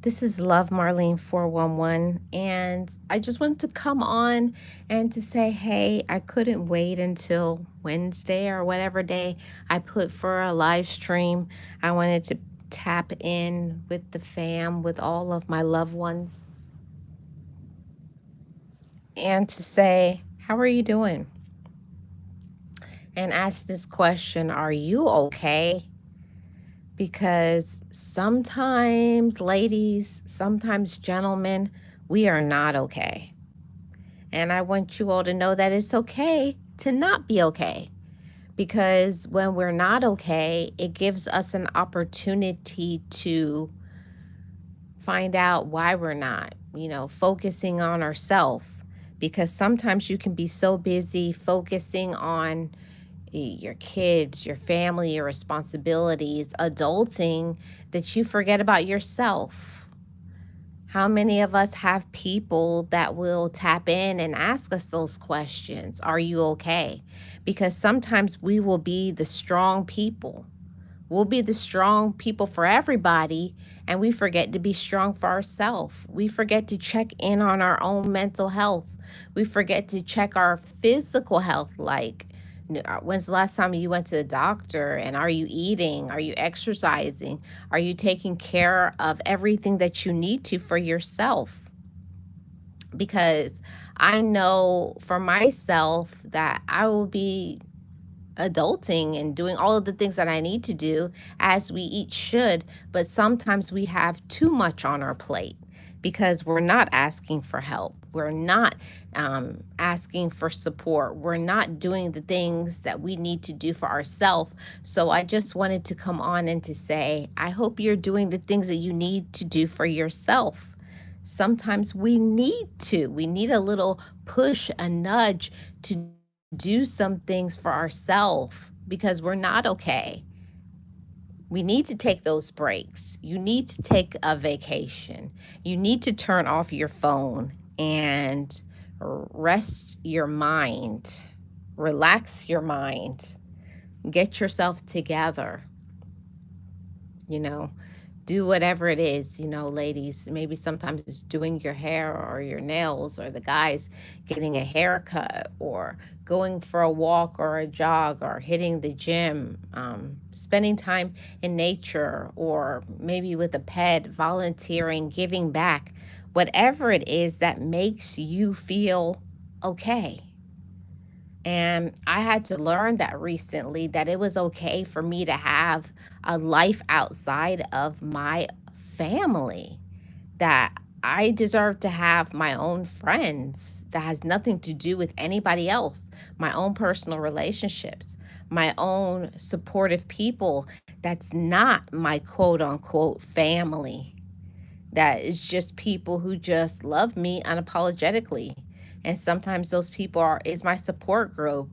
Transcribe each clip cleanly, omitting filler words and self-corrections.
This is Love Marlene 411, and I just wanted to come on and to say, hey, I couldn't wait until Wednesday or whatever day I put for a live stream. I wanted to tap in with the fam, with all of my loved ones, and to say, how are you doing? And ask this question, are you okay? Because sometimes, ladies, sometimes, gentlemen, we are not okay. And I want you all to know that it's okay to not be okay. Because when we're not okay, it gives us an opportunity to find out why we're not, focusing on ourselves. Because sometimes you can be so busy focusing on your kids, your family, your responsibilities, adulting, that you forget about yourself. How many of us have people that will tap in and ask us those questions? Are you okay? Because sometimes we will be the strong people. We'll be the strong people for everybody, and we forget to be strong for ourselves. We forget to check in on our own mental health. We forget to check our physical health, like when's the last time you went to the doctor, and are you eating? Are you exercising? Are you taking care of everything that you need to for yourself? Because I know for myself that I will be adulting and doing all of the things that I need to do as we each should. But sometimes we have too much on our plate because we're not asking for help. We're not asking for support. We're not doing the things that we need to do for ourselves. So I just wanted to come on and to say, I hope you're doing the things that you need to do for yourself. Sometimes we need to. We need a little push, a nudge to do some things for ourselves because we're not okay. We need to take those breaks. You need to take a vacation. You need to turn off your phone and rest your mind, relax your mind, get yourself together, you know, do whatever it is, ladies. Maybe sometimes it's doing your hair or your nails, or the guys getting a haircut, or going for a walk or a jog, or hitting the gym, spending time in nature, or maybe with a pet, volunteering, giving back, whatever it is that makes you feel okay. And I had to learn that recently, that it was okay for me to have a life outside of my family, that I deserve to have my own friends that has nothing to do with anybody else, my own personal relationships, my own supportive people that's not my quote unquote family, that is just people who just love me unapologetically. And sometimes those people is my support group,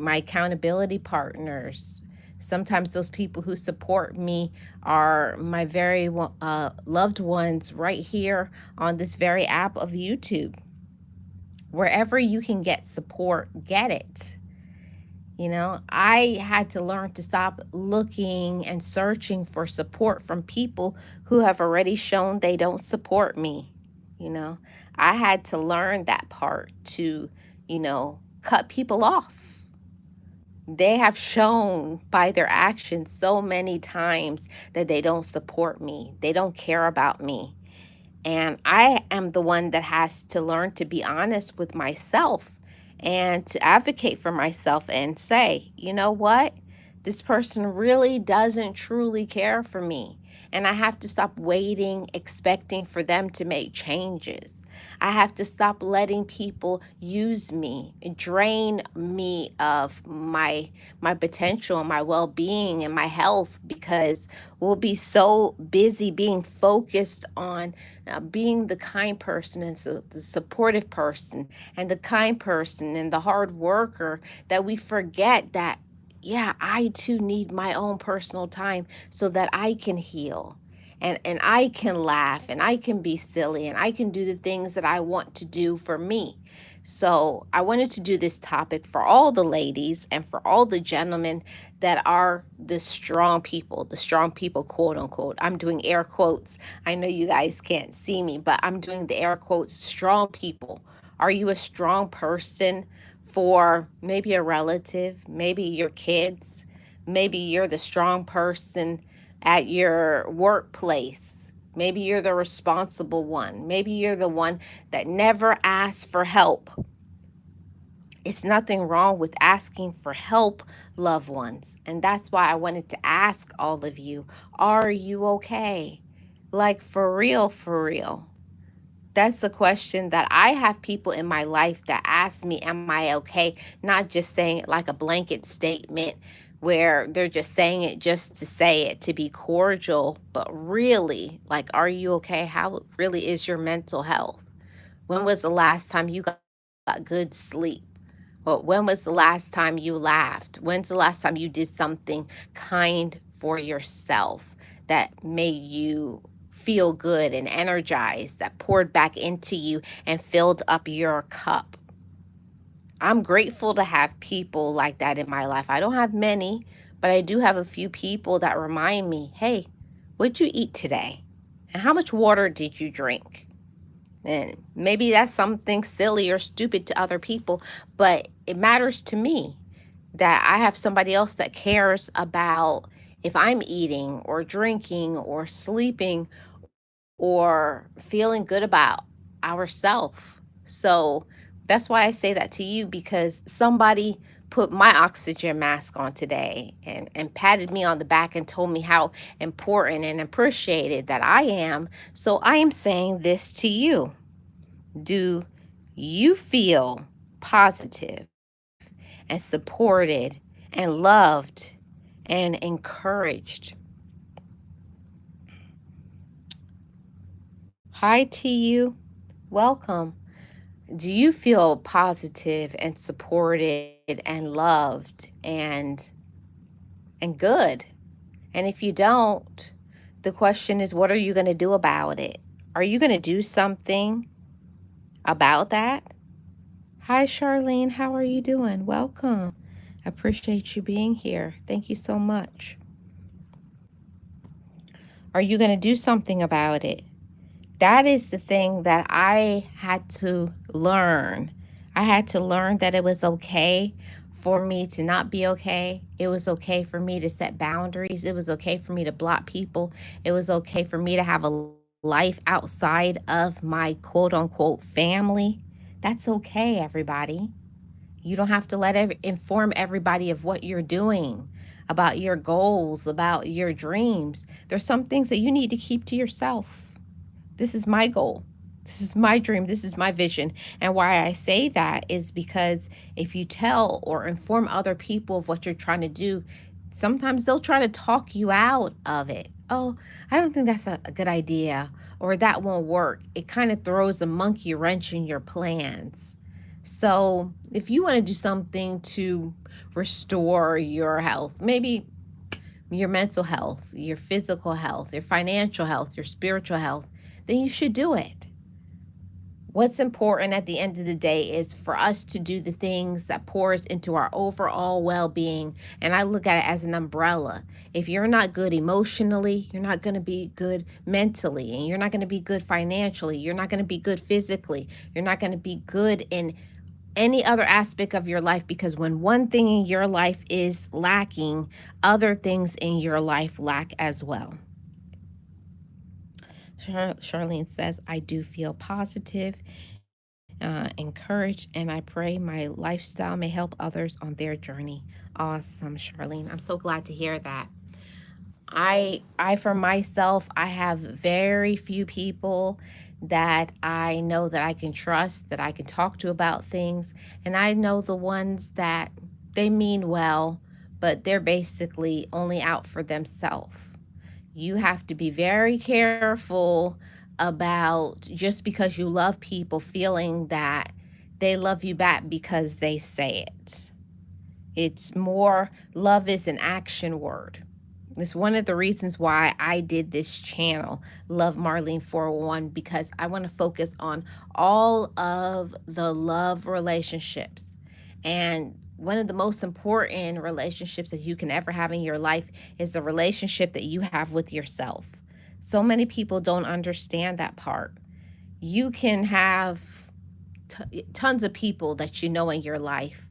my accountability partners. Sometimes those people who support me are my very loved ones right here on this very app of YouTube. Wherever you can get support, get it. I had to learn to stop looking and searching for support from people who have already shown they don't support me. You know, I had to learn that part to, cut people off. They have shown by their actions so many times that they don't support me, they don't care about me. And I am the one that has to learn to be honest with myself and to advocate for myself and say, you know what? This person really doesn't truly care for me. And I have to stop waiting, expecting for them to make changes. I have to stop letting people use me, drain me of my potential and my well-being and my health, because we'll be so busy being focused on being the kind person and so the supportive person and the kind person and the hard worker, that we forget that, yeah, I too need my own personal time so that I can heal, and I can laugh, and I can be silly, and I can do the things that I want to do for me. So I wanted to do this topic for all the ladies and for all the gentlemen that are the strong people, quote unquote. I'm doing air quotes. I know you guys can't see me, but I'm doing the air quotes, strong people. Are you a strong person for maybe a relative, maybe your kids? Maybe you're the strong person at your workplace. Maybe you're the responsible one. Maybe you're the one that never asks for help. It's nothing wrong with asking for help, loved ones. And that's why I wanted to ask all of you, are you okay? Like for real, for real. That's a question that I have people in my life that ask me, am I okay? Not just saying it like a blanket statement where they're just saying it just to say it, to be cordial, but really, like, are you okay? How really is your mental health? When was the last time you got good sleep? Or when was the last time you laughed? When's the last time you did something kind for yourself that made you feel good and energized, that poured back into you and filled up your cup? I'm grateful to have people like that in my life. I don't have many, but I do have a few people that remind me, hey, what'd you eat today? And how much water did you drink? And maybe that's something silly or stupid to other people, but it matters to me that I have somebody else that cares about if I'm eating or drinking or sleeping or feeling good about ourselves. So that's why I say that to you, because somebody put my oxygen mask on today and patted me on the back and told me how important and appreciated that I am. So I am saying this to you. Do you feel positive and supported and loved and encouraged? Hi to you. Welcome. Do you feel positive and supported and loved and good? And if you don't, the question is, what are you going to do about it? Are you going to do something about that? Hi, Charlene. How are you doing? Welcome. I appreciate you being here. Thank you so much. Are you going to do something about it? That is the thing that I had to learn. I had to learn that it was okay for me to not be okay. It was okay for me to set boundaries. It was okay for me to block people. It was okay for me to have a life outside of my quote unquote family. That's okay, everybody. You don't have to inform everybody of what you're doing, about your goals, about your dreams. There's some things that you need to keep to yourself. This is my goal. This is my dream. This is my vision. And why I say that is because if you tell or inform other people of what you're trying to do, sometimes they'll try to talk you out of it. Oh, I don't think that's a good idea, or that won't work. It kind of throws a monkey wrench in your plans. So, if you want to do something to restore your health, maybe your mental health, your physical health, your financial health, your spiritual health, then you should do it. What's important at the end of the day is for us to do the things that pours into our overall well-being. And I look at it as an umbrella. If you're not good emotionally, you're not going to be good mentally, and you're not going to be good financially. You're not going to be good physically. You're not going to be good in any other aspect of your life, because when one thing in your life is lacking, other things in your life lack as well. Charlene says, I do feel positive, encouraged, and I pray my lifestyle may help others on their journey. Awesome, Charlene. I'm so glad to hear that. I for myself, I have very few people that I know that I can trust, that I can talk to about things. And I know the ones that they mean well, but they're basically only out for themselves. You have to be very careful about just because you love people feeling that they love you back because they say it. It's more, love is an action word. It's one of the reasons why I did this channel, Love Marlene 401, because I want to focus on all of the love relationships. And one of the most important relationships that you can ever have in your life is the relationship that you have with yourself. So many people don't understand that part. You can have tons of people that you know in your life,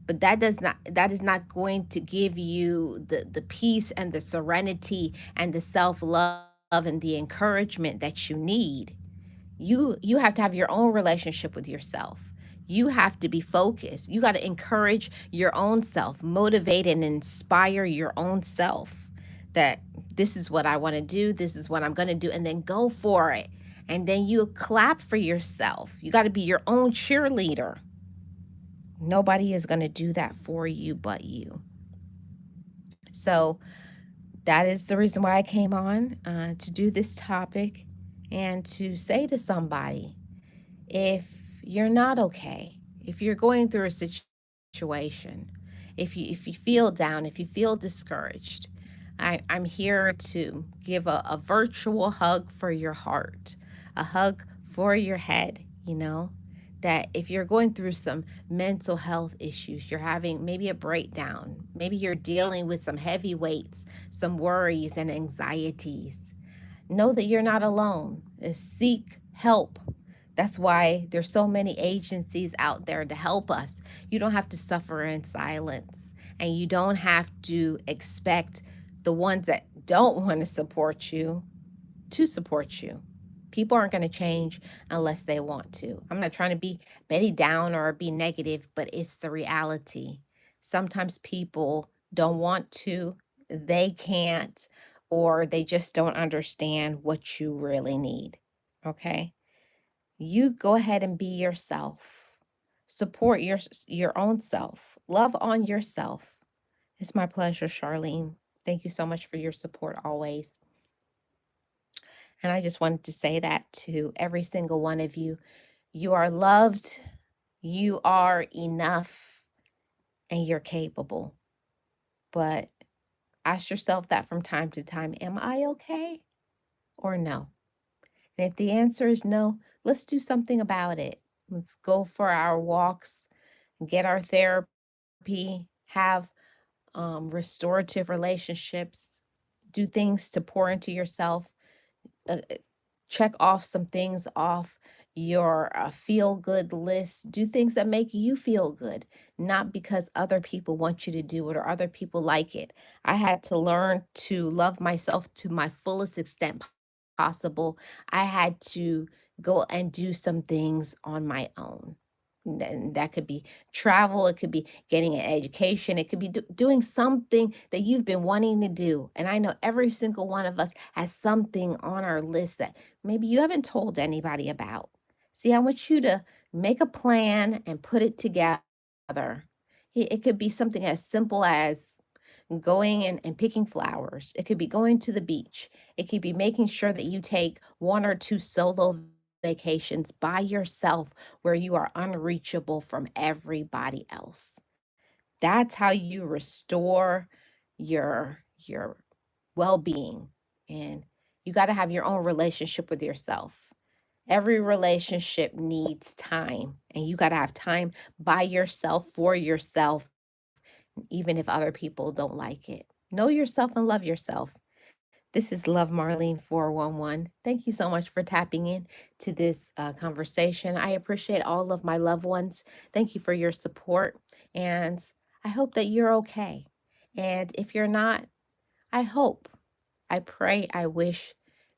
but that is not going to give you the peace and the serenity and the self-love and the encouragement that you need. You have to have your own relationship with yourself. You have to be focused. You got to encourage your own self, motivate and inspire your own self that this is what I want to do, this is what I'm going to do, and then go for it. And then you clap for yourself. You got to be your own cheerleader. Nobody is going to do that for you but you. So that is the reason why I came on to do this topic and to say to somebody, if you're not okay, if you're going through a situation, if you feel down, if you feel discouraged, I'm here to give a virtual hug for your heart, a hug for your head, that if you're going through some mental health issues, you're having maybe a breakdown, maybe you're dealing with some heavy weights, some worries and anxieties, know that you're not alone. Seek help. That's why there's so many agencies out there to help us. You don't have to suffer in silence, and you don't have to expect the ones that don't want to support you. People aren't going to change unless they want to. I'm not trying to be Betty down or be negative, but it's the reality. Sometimes people don't want to, they can't, or they just don't understand what you really need. Okay? You go ahead and be yourself. Support your own self. Love on yourself. It's my pleasure, Charlene. Thank you so much for your support always. And I just wanted to say that to every single one of you. You are loved, you are enough, and you're capable. But ask yourself that from time to time, am I okay or no? And if the answer is no, let's do something about it. Let's go for our walks, get our therapy, have restorative relationships, do things to pour into yourself, uh, check off some things off your feel good list. Do things that make you feel good, not because other people want you to do it or other people like it. I had to learn to love myself to my fullest extent possible. I had to go and do some things on my own. And that could be travel, it could be getting an education, it could be doing something that you've been wanting to do. And I know every single one of us has something on our list that maybe you haven't told anybody about. See, I want you to make a plan and put it together. It could be something as simple as going and picking flowers. It could be going to the beach. It could be making sure that you take one or two solo vacations by yourself where you are unreachable from everybody else. That's how you restore your well-being. And you got to have your own relationship with yourself. Every relationship needs time, and you got to have time by yourself for yourself, even if other people don't like it. Know yourself and love yourself. This is Love Marlene 411. Thank you so much for tapping in to this conversation. I appreciate all of my loved ones. Thank you for your support. And I hope that you're okay. And if you're not, I hope, I pray, I wish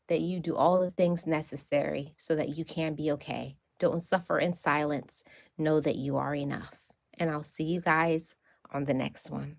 that you do all the things necessary so that you can be okay. Don't suffer in silence. Know that you are enough. And I'll see you guys on the next one.